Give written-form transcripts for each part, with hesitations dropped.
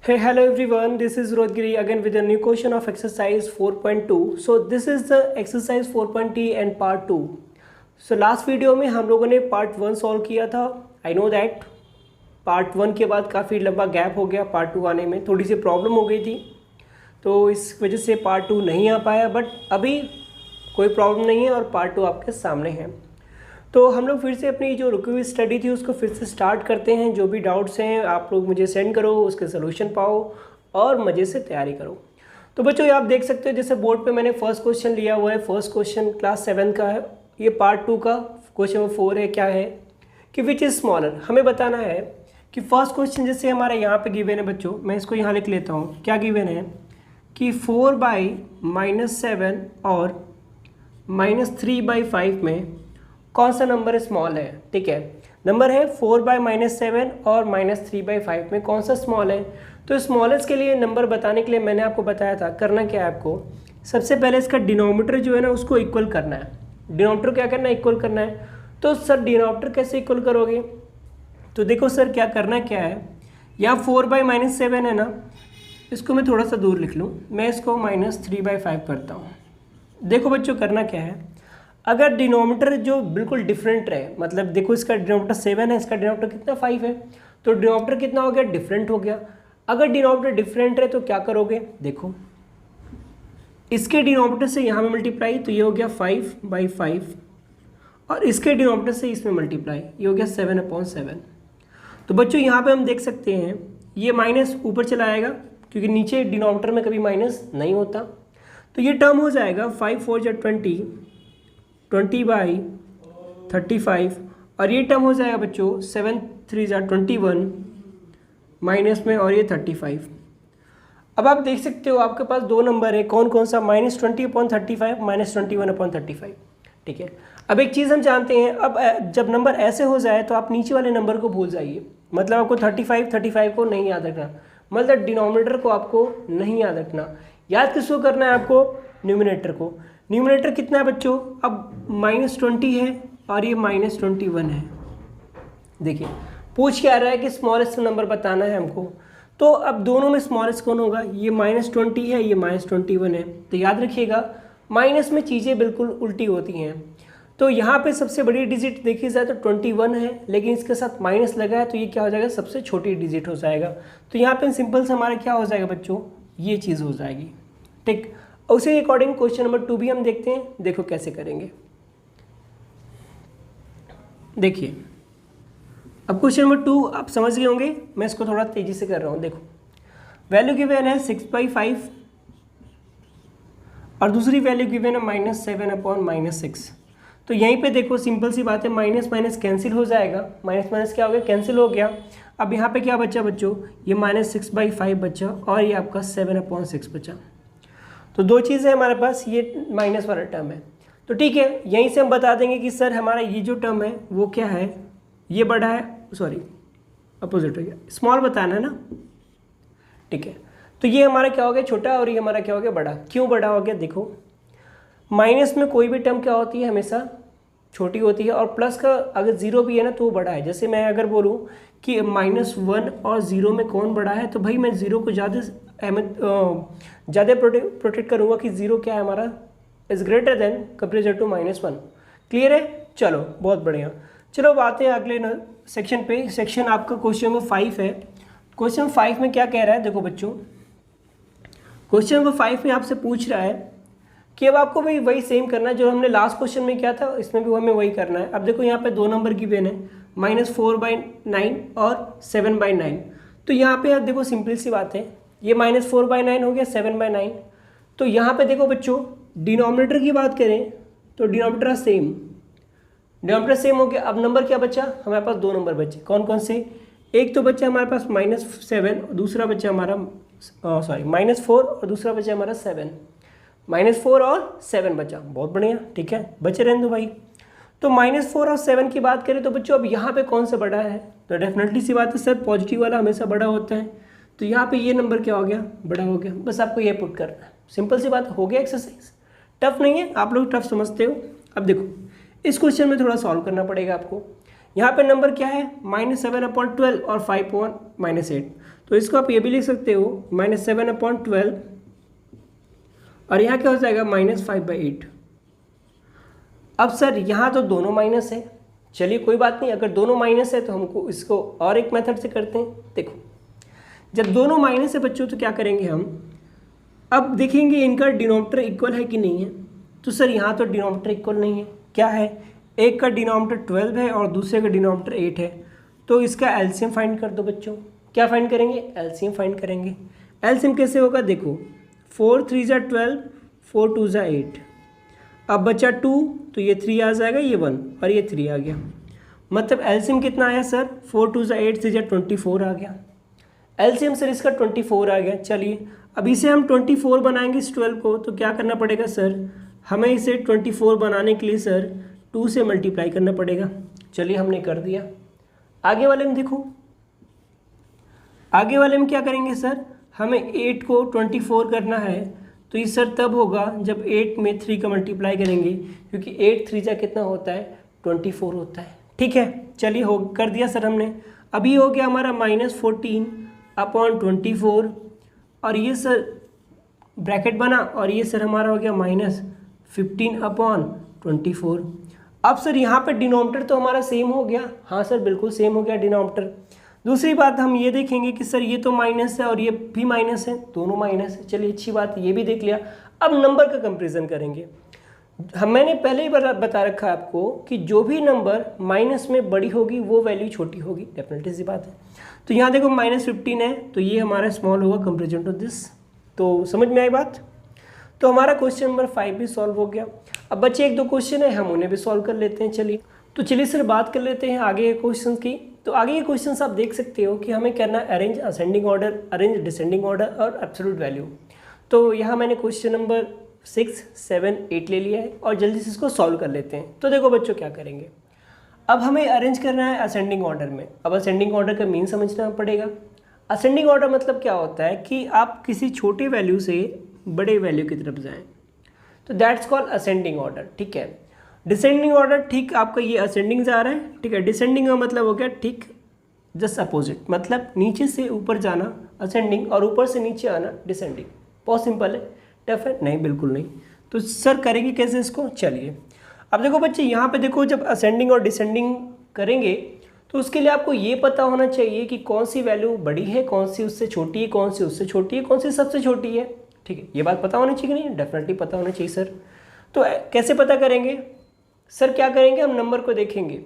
Hey, hello everyone. This is Rodgiri again with a new question of exercise 4.2. So this is the exercise 4.2 and part 2. So last video में हम लोगों ने part 1 solve किया था. I know that part 1 के बाद काफ़ी लंबा गैप हो गया. पार्ट 2 आने में थोड़ी सी प्रॉब्लम हो गई थी, तो इस वजह से पार्ट 2 नहीं आ पाया. बट अभी कोई प्रॉब्लम नहीं है और पार्ट 2 आपके सामने है. तो हम लोग फिर से अपनी जो रुकी हुई स्टडी थी उसको फिर से स्टार्ट करते हैं. जो भी डाउट्स हैं आप लोग मुझे सेंड करो, उसके सोल्यूशन पाओ और मज़े से तैयारी करो. तो बच्चों आप देख सकते हो जैसे बोर्ड पे मैंने फर्स्ट क्वेश्चन लिया हुआ है. फर्स्ट क्वेश्चन क्लास 7 का है. ये पार्ट 2 का क्वेश्चन नंबर 4 है. क्या है कि विच इज़ स्मॉलर. हमें बताना है कि फर्स्ट क्वेश्चन जैसे हमारे यहाँ पे गिवन है बच्चों, मैं इसको यहाँ लिख लेता हूँ. क्या गिवन है कि 4/-7 और -3/5 में कौन सा नंबर स्मॉल है. ठीक है, नंबर है 4/-7 और -3/5 में कौन सा स्मॉल है. तो स्मॉलेस्ट के लिए नंबर बताने के लिए मैंने आपको बताया था करना क्या है. आपको सबसे पहले इसका डिनोमीटर जो है ना उसको इक्वल करना है. डिनोमीटर क्या करना है, इक्वल करना है. तो सर डिनोमीटर कैसे इक्वल करोगे. तो देखो सर क्या करना क्या है, यहाँ 4/-7 है ना, इसको मैं थोड़ा सा दूर लिख लूँ. मैं इसको -3/5 करता हूँ. देखो बच्चों करना क्या है, अगर डिनोमीटर जो बिल्कुल डिफरेंट रहे, मतलब देखो इसका डिनोमीटर 7 है, इसका डिनोमीटर कितना 5 है, तो डिनोमीटर कितना हो गया, डिफरेंट हो गया. अगर डिनोमीटर डिफरेंट है तो क्या करोगे, देखो इसके डिनोमीटर से यहाँ में मल्टीप्लाई, तो ये हो गया 5/5 और इसके डिनोमीटर से इसमें मल्टीप्लाई, ये हो गया 7/7. तो बच्चों यहाँ पे हम देख सकते हैं ये माइनस ऊपर चला आएगा क्योंकि नीचे डिनोमीटर में कभी माइनस नहीं होता. तो ये टर्म हो जाएगा 5×4 = 20/35 और ये टर्म हो जाएगा बच्चों 7×3 = 21 माइनस में और ये 35. अब आप देख सकते हो आपके पास दो नंबर है. कौन कौन सा, -20/35 -21/35. ठीक है, अब एक चीज़ हम जानते हैं, अब जब नंबर ऐसे हो जाए तो आप नीचे वाले नंबर को भूल जाइए. मतलब आपको 35 को नहीं याद रखना, मतलब डिनोमिनेटर को आपको नहीं याद रखना. याद किसको करना है आपको, न्यूमिनेटर को. न्यूमिनेटर कितना है बच्चों, अब -20 है और ये -21 है. देखिए पूछ क्या रहा है कि स्मॉलेस्ट नंबर बताना है हमको. तो अब दोनों में स्मॉलेस्ट कौन होगा, ये -20 है, ये -21 है. तो याद रखिएगा माइनस में चीज़ें बिल्कुल उल्टी होती हैं. तो यहाँ पे सबसे बड़ी डिजिट देखी जाए तो 21 है, लेकिन इसके साथ माइनस लगा है तो ये क्या हो जाएगा, सबसे छोटी डिजिट हो जाएगा. तो यहाँ पे सिंपल से हमारा क्या हो जाएगा बच्चों, ये चीज़ हो जाएगी. ठीक, उसी अकॉर्डिंग क्वेश्चन नंबर 2 भी हम देखते हैं. देखो कैसे करेंगे. देखिए अब क्वेश्चन नंबर 2 आप समझ गए होंगे, मैं इसको थोड़ा तेजी से कर रहा हूँ. देखो वैल्यू गिवन है 6/5 और दूसरी वैल्यू गिवन है -7/-6. तो यहीं पे देखो सिंपल सी बात है, माइनस माइनस कैंसिल हो जाएगा. माइनस माइनस क्या हो गया, कैंसिल हो गया. अब यहाँ पे क्या बचा बच्चों, ये -6/5 बचा और ये आपका 7/6 बचा. तो दो चीज़ें हमारे पास, ये माइनस वाला टर्म है. तो ठीक है, यहीं से हम बता देंगे कि सर हमारा ये जो टर्म है वो क्या है, ये बड़ा है, सॉरी अपोजिट हो गया, स्मॉल बताना है ना. ठीक है, तो ये हमारा क्या हो गया, छोटा, और ये हमारा क्या हो गया, बड़ा. क्यों बड़ा हो गया, देखो माइनस में कोई भी टर्म क्या होती है, हमेशा छोटी होती है, और प्लस का अगर जीरो भी है ना तो वो बड़ा है. जैसे मैं अगर बोलूँ कि -1 और 0 में कौन बड़ा है, तो भाई मैं ज़ीरो को ज़्यादा प्रोटेक्ट करूँगा कि ज़ीरो क्या है हमारा, is greater than comparison to -1. Clear है, चलो बहुत बढ़िया. चलो अब आते हैं अगले सेक्शन पे. सेक्शन आपका क्वेश्चन नंबर 5 है. क्वेश्चन नंबर 5 में क्या कह रहा है, देखो बच्चों क्वेश्चन नंबर 5 में आपसे पूछ रहा है कि अब आपको भी वही सेम करना है जो हमने लास्ट क्वेश्चन में किया था, इसमें भी हमें वही करना है. अब देखो यहाँ पे दो नंबर गिवन है, -4/9 और 7/9. तो यहाँ पे आप देखो सिंपल सी बात है, ये -4/9 हो गया, 7/9. तो यहाँ पे देखो बच्चों डिनोमिनेटर की बात करें तो डिनोमिनेटर सेम हो गया. अब नंबर क्या बचा, हमारे पास दो नंबर बचे. कौन कौन से, एक तो बच्चा हमारे पास -7 और दूसरा बच्चा हमारा -4 और दूसरा बच्चा हमारा 7. -4 और 7 बचा, बहुत बढ़िया. ठीक है, बचे रहने दो भाई. तो -4 और 7 की बात करें तो बच्चों अब यहाँ पे कौन सा बड़ा है, तो डेफिनेटली सी बात है सर पॉजिटिव वाला हमेशा बड़ा होता है. तो यहाँ पे ये नंबर क्या हो गया, बड़ा हो गया. बस आपको ये पुट करना है, सिंपल सी बात हो गया. एक्सरसाइज टफ नहीं है, आप लोग टफ समझते हो. अब देखो इस क्वेश्चन में थोड़ा सॉल्व करना पड़ेगा आपको. यहाँ पे नंबर क्या है, -7/12 और 5/-8. तो इसको आप ये भी लिख सकते हो -7/12 और यहाँ क्या हो जाएगा -5/8। अब सर यहाँ तो दोनों माइनस है, चलिए कोई बात नहीं, अगर दोनों माइनस है तो हमको इसको और एक मेथड से करते हैं। देखो जब दोनों माइनस है बच्चों तो क्या करेंगे हम, अब देखेंगे इनका डिनोमिनेटर इक्वल है कि नहीं है। तो सर यहाँ तो डिनोमिनेटर इक्वल नहीं है, क्या है, एक का डिनोमिनेटर 12 है और दूसरे का डिनोमिनेटर 8 है। तो इसका एलसीएम फाइंड कर दो बच्चों। क्या फाइंड करेंगे, एलसीएम फाइंड करेंगे। एलसीएम कैसे होगा, देखो 4 3 ज़ा 12, 4 2 ज़ा 8, अब बचा 2 तो ये 3 आ जाएगा, ये 1 और ये 3 आ गया। मतलब एलसीएम कितना आया सर, 4 2 ज़ा 8 3 ज़ा 24 आ गया। एलसीएम सर इसका 24 आ गया। चलिए अब इसे हम 24 बनाएंगे इस 12 को, तो क्या करना पड़ेगा सर, हमें इसे 24 बनाने के लिए सर 2 से मल्टीप्लाई करना पड़ेगा। चलिए हमने कर दिया। आगे वाले में देखो, आगे वाले में क्या करेंगे सर, हमें 8 को 24 करना है, तो ये सर तब होगा जब 8 में 3 का मल्टीप्लाई करेंगे, क्योंकि 8 3 जा कितना होता है, 24 होता है। ठीक है, चलिए हो कर दिया सर हमने। अभी हो गया हमारा -14/24 और ये सर ब्रैकेट बना और ये सर हमारा हो गया -15/24। अब सर यहाँ पे डिनोमिनेटर तो हमारा सेम हो गया, हाँ सर बिल्कुल सेम हो गया डिनोमिनेटर। दूसरी बात हम ये देखेंगे कि सर ये तो माइनस है और ये भी माइनस है, दोनों माइनस है। चलिए अच्छी बात, ये भी देख लिया। अब नंबर का कंपैरिजन करेंगे। मैंने पहले ही बता रखा है आपको कि जो भी नंबर माइनस में बड़ी होगी वो वैल्यू छोटी होगी, डेफिनेटली सी बात है। तो यहाँ देखो -15 है, तो ये हमारा स्मॉल होगा कंपेरिजन टू दिस। तो समझ में आई बात। तो हमारा क्वेश्चन नंबर 5 भी सॉल्व हो गया। अब बच्चे 1-2 क्वेश्चन है, हम उन्हें भी सॉल्व कर लेते हैं। चलिए तो चलिए सर बात कर लेते हैं आगे के क्वेश्चन की। तो आगे के क्वेश्चन आप देख सकते हो कि हमें करना है arrange ascending order, arrange descending order और एब्सोल्यूट वैल्यू। तो यहाँ मैंने क्वेश्चन नंबर 6, 7, 8 ले लिया है और जल्दी से इसको सॉल्व कर लेते हैं। तो देखो बच्चों क्या करेंगे, अब हमें अरेंज करना है असेंडिंग ऑर्डर में। अब असेंडिंग ऑर्डर का मीन समझना पड़ेगा। असेंडिंग ऑर्डर मतलब क्या होता है कि आप किसी छोटे वैल्यू से बड़े वैल्यू की तरफ जाएं, तो दैट्स कॉल्ड असेंडिंग ऑर्डर। ठीक है, डिसेंडिंग ऑर्डर ठीक आपका ये असेंडिंग जा रहा है, ठीक है। डिसेंडिंग का मतलब हो गया ठीक जस्ट अपोजिट, मतलब नीचे से ऊपर जाना असेंडिंग और ऊपर से नीचे आना डिसेंडिंग। बहुत सिंपल है, टफ है नहीं, बिल्कुल नहीं। तो सर करेंगे कैसे इसको, चलिए अब देखो बच्चे यहाँ पे देखो, जब असेंडिंग और डिसेंडिंग करेंगे तो उसके लिए आपको ये पता होना चाहिए कि कौन सी वैल्यू बड़ी है, कौन सी उससे छोटी है, कौन सी उससे छोटी है, कौन सी सबसे छोटी है। ठीक है, ये बात पता होनी चाहिए कि नहीं, डेफिनेटली पता होना चाहिए सर। तो कैसे पता करेंगे सर, क्या करेंगे, हम नंबर को देखेंगे।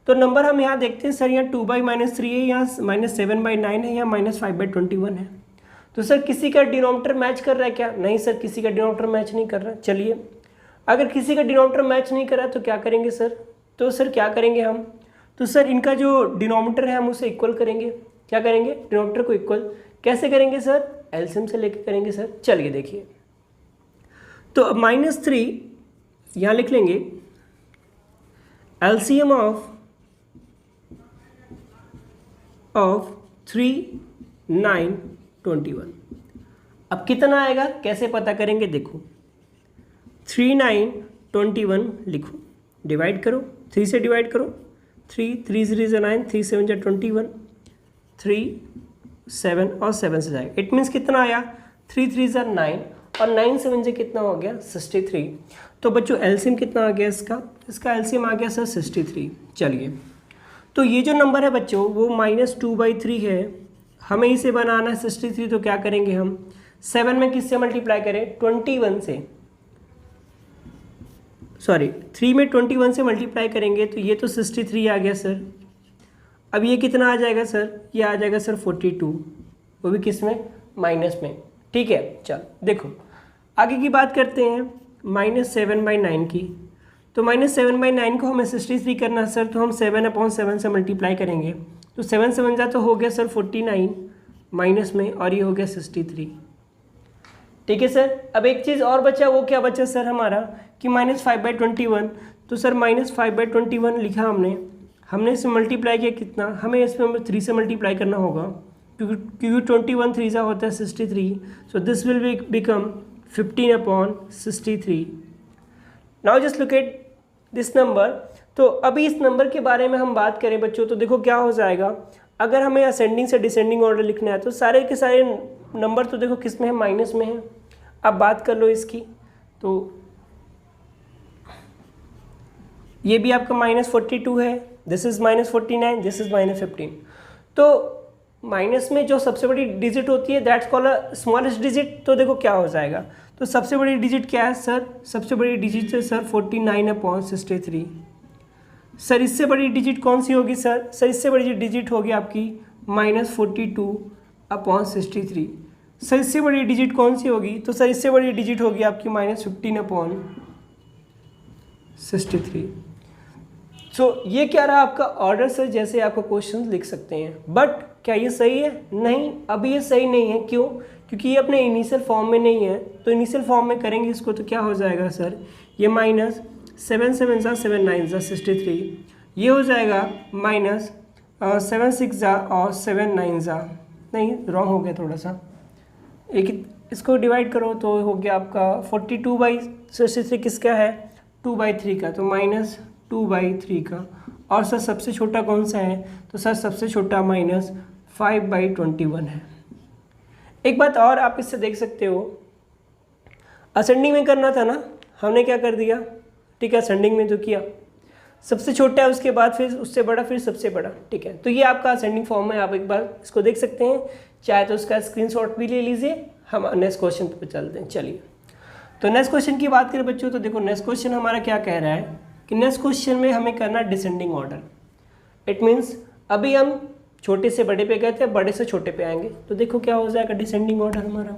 तो नंबर हम यहाँ देखते हैं सर, यहाँ 2/-3 है, यहाँ -7/9 है, यहाँ -5/21 है। तो सर किसी का डिनोमिनेटर मैच कर रहा है क्या, नहीं सर किसी का डिनोमिनेटर मैच नहीं कर रहा। चलिए अगर किसी का डिनोमिनेटर मैच नहीं कर रहा तो क्या करेंगे सर, तो सर क्या करेंगे हम, तो सर इनका जो डिनोमिनेटर है हम उसे इक्वल करेंगे। क्या करेंगे, डिनोमिनेटर को इक्वल कैसे करेंगे सर, एलसीएम से लेके करेंगे सर। चलिए देखिए, तो अब -3 यहाँ लिख लेंगे, एलसीएम ऑफ 3, 9, 21। अब कितना आएगा कैसे पता करेंगे, देखो 3, 9, 21 लिखो, डिवाइड करो, 3 से डिवाइड करो, 3 3 0 9, 3 7 21, 3 7 और 7 से जाएगा। इट मीन्स कितना आया, 3 3 9 और 9 7 से कितना हो गया 63। तो बच्चों एलसीएम कितना आ गया इसका एलसीएम आ गया सर 63। चलिए तो ये जो नंबर है बच्चों वो -2/3 है, हमें इसे बनाना है 63। तो क्या करेंगे हम, 7 में किससे मल्टीप्लाई करें, 21 से, सॉरी 3 में 21 से मल्टीप्लाई करेंगे, तो ये तो 63 आ गया सर। अब ये कितना आ जाएगा सर, ये आ जाएगा सर 42, वो भी किस में, माइनस में। ठीक है, चलो देखो आगे की बात करते हैं -7/9 की। तो -7/9 को हमें 63 करना है सर, तो हम 7/7 से मल्टीप्लाई करेंगे, तो 7 7 जा तो हो गया सर 49 माइनस में, और ये हो गया 63। ठीक है सर। अब एक चीज़ और बचा, वो क्या बचा सर हमारा कि -5/21। तो सर -5/21 लिखा हमने इसे मल्टीप्लाई किया कितना, हमें इसमें 3 से मल्टीप्लाई करना होगा, क्योंकि 21 3 जा होता है 63। So this will become 15/63। Now just look at this number. तो अभी इस नंबर के बारे में हम बात करें बच्चों, तो देखो क्या हो जाएगा, अगर हमें असेंडिंग से डिसेंडिंग ऑर्डर लिखना है तो सारे के सारे नंबर तो देखो किस में है, माइनस में है। अब बात कर लो इसकी, तो ये भी आपका -42 है, दिस इज़ -49, दिस इज़ -15। तो माइनस में जो सबसे बड़ी डिजिट होती है that's called a smallest digit. तो देखो क्या हो जाएगा, तो सबसे बड़ी डिजिट क्या है सर, सबसे बड़ी डिजिट है सर 49/63। सर इससे बड़ी डिजिट कौन सी होगी सर, सर इससे बड़ी डिजिट होगी आपकी -42/63। सर इससे बड़ी डिजिट कौन सी होगी, तो सर इससे बड़ी डिजिट होगी आपकी -15/63। सो ये क्या रहा आपका ऑर्डर सर, जैसे आपको क्वेश्चन लिख सकते हैं। बट क्या ये सही है, नहीं, अभी ये सही नहीं है। क्यों, क्योंकि ये अपने इनिशियल फॉर्म में नहीं है। तो इनिशियल फॉर्म में करेंगे इसको तो क्या हो जाएगा सर, ये -7 7 7 9 63, ये हो जाएगा -7 6 और 7 9 नहीं रॉन्ग हो गया थोड़ा सा, एक इसको डिवाइड करो तो हो गया आपका 42/63 किसका है, 2/3 का, तो -2/3 का। और सर सबसे छोटा कौन सा है, तो सर सबसे छोटा -5/21 है। एक बात और आप इससे देख सकते हो, असेंडिंग में करना था ना, हमने क्या कर दिया, ठीक है, असेंडिंग में तो किया, सबसे छोटा है उसके बाद फिर उससे बड़ा फिर सबसे बड़ा, ठीक है। तो ये आपका असेंडिंग फॉर्म है, आप एक बार इसको देख सकते हैं, चाहे तो उसका स्क्रीनशॉट भी ले लीजिए। हम नेक्स्ट क्वेश्चन पर चलते हैं। चलिए, तो नेक्स्ट क्वेश्चन की बात करें बच्चों, तो देखो नेक्स्ट क्वेश्चन हमारा क्या कह रहा है कि नेक्स्ट क्वेश्चन में हमें करना डिसेंडिंग ऑर्डर। इट मीन्स अभी हम छोटे से बड़े पे गए थे, बड़े से छोटे पे आएंगे, तो देखो क्या हो जाएगा डिसेंडिंग ऑर्डर हमारा।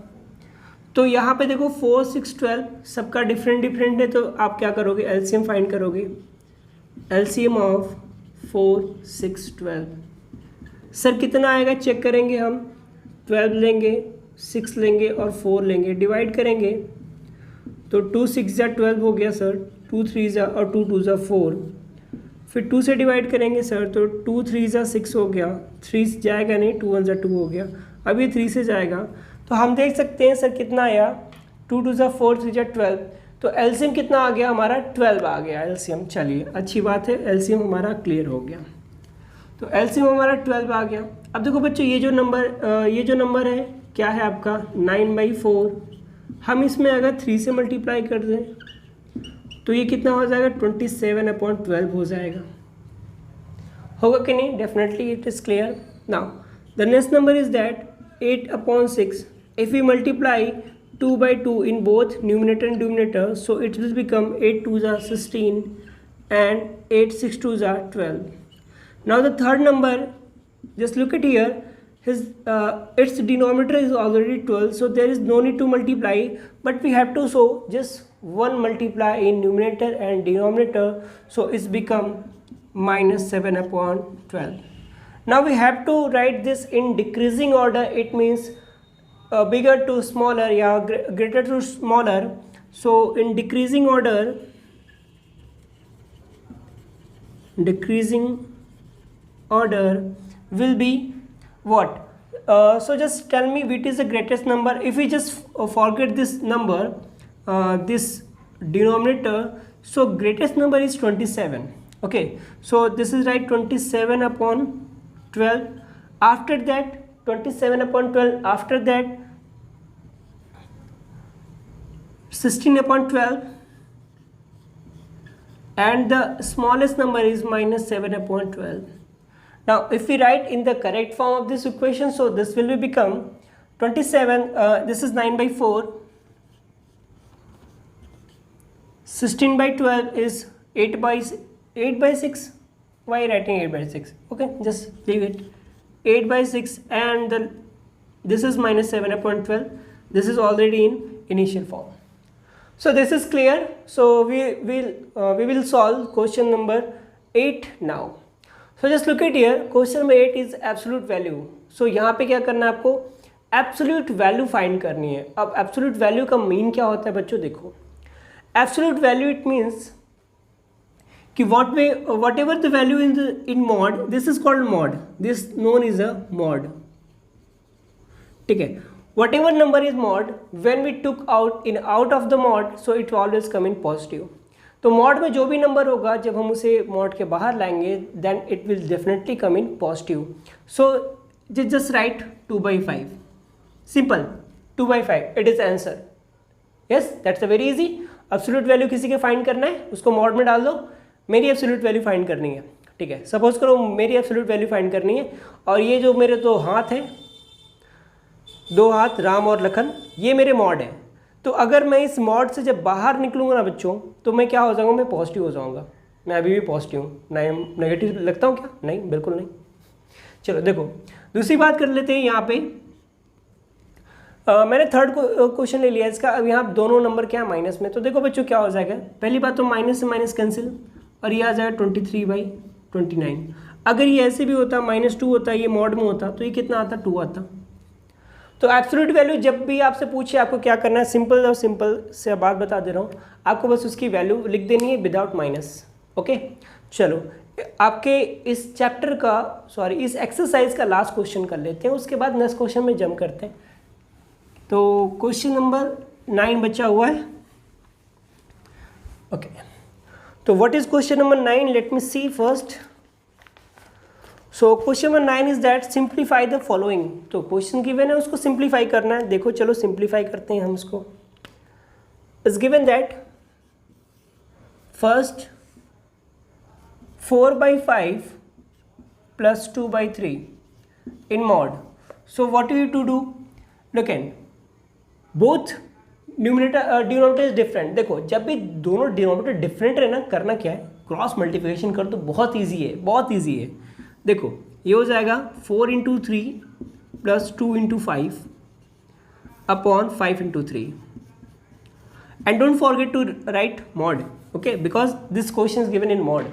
तो यहाँ पे देखो 4 6 12 सबका डिफरेंट डिफरेंट है, तो आप क्या करोगे, एलसीएम फाइंड करोगे। एलसीएम ऑफ 4 6 12 सर कितना आएगा, चेक करेंगे हम। 12 लेंगे, 6 लेंगे और 4 लेंगे, डिवाइड करेंगे तो 2 6 12 हो गया सर, 2 3 और 2 2 4। फिर 2 से डिवाइड करेंगे सर, तो 2 3 6 हो गया, 3 जाएगा नहीं, 2 1 2 हो गया। अब ये 3 से जाएगा, तो हम देख सकते हैं सर कितना आया, 2 2 4 3 12। तो एलसीएम कितना आ गया हमारा, 12 आ गया एलसीएम। चलिए अच्छी बात है, एलसीएम हमारा क्लियर हो गया। तो एलसीएम हमारा 12 आ गया। अब देखो बच्चों, ये जो नंबर है क्या है आपका 9/4। हम इसमें अगर 3 से मल्टीप्लाई कर दें तो ये कितना हो जाएगा, 27/12 हो जाएगा। होगा कि नहीं, definitely it is clear. Now the next number is that 8/6। If we multiply 2/2 in both numerator and denominator, so it will become 8 2s are 16 and 8 6 2s are 12. Now the third number, just look at here, its denominator is already 12, so there is no need to multiply, but we have to show just one multiply in numerator and denominator, so it's become -7/12. Now we have to write this in decreasing order. It means bigger to smaller, yeah, greater to smaller. So in decreasing order will be what? So just tell me which is the greatest number. If we just forget this number, this denominator, so greatest number is 27. Okay, so this is right, 27/12. After that 27/12, after that 16/12, and the smallest number is -7/12. Now if we write in the correct form of this equation, so this will become 27, this is 9/4, 16/12 is 8/6. Why writing 8/6? Okay, just leave it. 8/6, and this is -7/12. This is already in initial form. So this is clear. So we will solve question number 8 now. So just look at here, question number 8 is absolute value. So यहाँ पे क्या करना है आपको, absolute value find करनी है। अब absolute value का मीन क्या होता है बच्चों, देखो absolute value it means कि whatever the value in mod, this is called mod, this known is a mod, ठीक है। whatever number is mod, when we took out of the mod, so it always come in positive. तो तो mod में जो भी number होगा जब हम उसे मॉड के बाहर लाएंगे then it will definitely come in positive. So just write 2/5. Simple, 2/5 it is answer. Yes, that's a very easy. Absolute value किसी के फाइंड करना है, उसको मॉड में डाल दो. मेरी एब्सोल्यूट वैल्यू फाइंड करनी है, ठीक है. सपोज करो मेरी एब्सोल्यूट वैल्यू फाइंड करनी है और ये जो मेरे दो हाथ हैं, दो हाथ राम और लखन, ये मेरे मॉड है. तो अगर मैं इस मॉड से जब बाहर निकलूंगा ना बच्चों, तो मैं क्या हो जाऊंगा, मैं पॉजिटिव हो जाऊंगा. मैं अभी भी पॉजिटिव हूँ, नेगेटिव लगता हूँ क्या? नहीं, बिल्कुल नहीं. चलो देखो, दूसरी बात कर लेते हैं. यहाँ पे मैंने थर्ड क्वेश्चन ले लिया इसका. अब यहाँ दोनों नंबर क्या है माइनस में. तो देखो बच्चों क्या हो जाएगा, पहली बात तो माइनस से माइनस कैंसिल और ये आ जाएगा 23/29. अगर ये ऐसे भी होता -2 होता, ये मॉड में होता, तो ये कितना आता, 2 आता. तो एब्सोल्यूट वैल्यू जब भी आपसे पूछे आपको क्या करना है, सिंपल और सिंपल से बात बता दे रहा हूँ, आपको बस उसकी वैल्यू लिख देनी है विदाउट माइनस. ओके, चलो आपके इस चैप्टर का इस एक्सरसाइज का लास्ट क्वेश्चन कर लेते हैं, उसके बाद नेक्स्ट क्वेश्चन में जंप करते हैं. तो क्वेश्चन नंबर 9 बचा हुआ है. ओके, तो what is question number 9? Let me see first. So question number 9 is that simplify the following. तो क्वेश्चन गिवन है, उसको सिंप्लीफाई करना है. देखो चलो सिंप्लीफाई करते हैं हम इसको. Is given that first 4/5 plus 2/3 in mod. So what we to do? Look at both denominator is different. देखो जब भी दोनों डिनोमिनेटर डिफरेंट है ना, करना क्या है, क्रॉस मल्टीप्लिकेशन कर दो. बहुत ईजी है, बहुत ईजी है. देखो ये हो जाएगा 4 × 3 + 2 × 5 upon 5 × 3. And don't forget to write mod, okay, because this question is given in mod.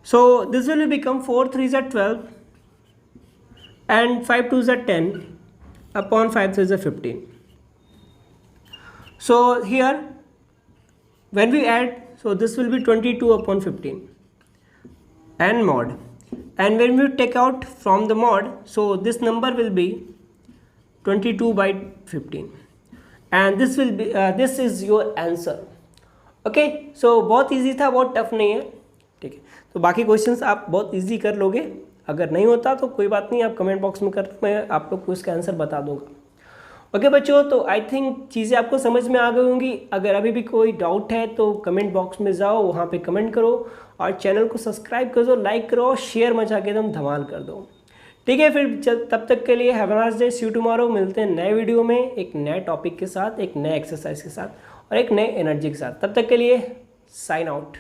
So this will become 4 × 3 = 12 and 5 × 2 = 10 upon 5 × 3 = 15. So here when we add, so this will be 22 upon 15 and mod. And when we take out from the mod, so this number will be 22/15. And this will be this is your answer. Okay, so बहुत easy था, बहुत tough नहीं है. ठीक है, तो बाकी questions आप बहुत इजी कर लोगे. अगर नहीं होता तो कोई बात नहीं, आप कमेंट बॉक्स में कर, मैं आप लोग को इसका आंसर बता दूंगा. ओके बच्चों, तो आई थिंक चीज़ें आपको समझ में आ गई होंगी. अगर अभी भी कोई डाउट है तो कमेंट बॉक्स में जाओ, वहाँ पे कमेंट करो और चैनल को सब्सक्राइब कर दो, लाइक करो, शेयर मचा के एकदम धमाल कर दो. ठीक है, फिर तब तक के लिए have a nice day, see you tomorrow. मिलते हैं नए वीडियो में एक नए टॉपिक के साथ, एक नए एक्सरसाइज के साथ और एक नए एनर्जी के साथ. तब तक के लिए साइन आउट.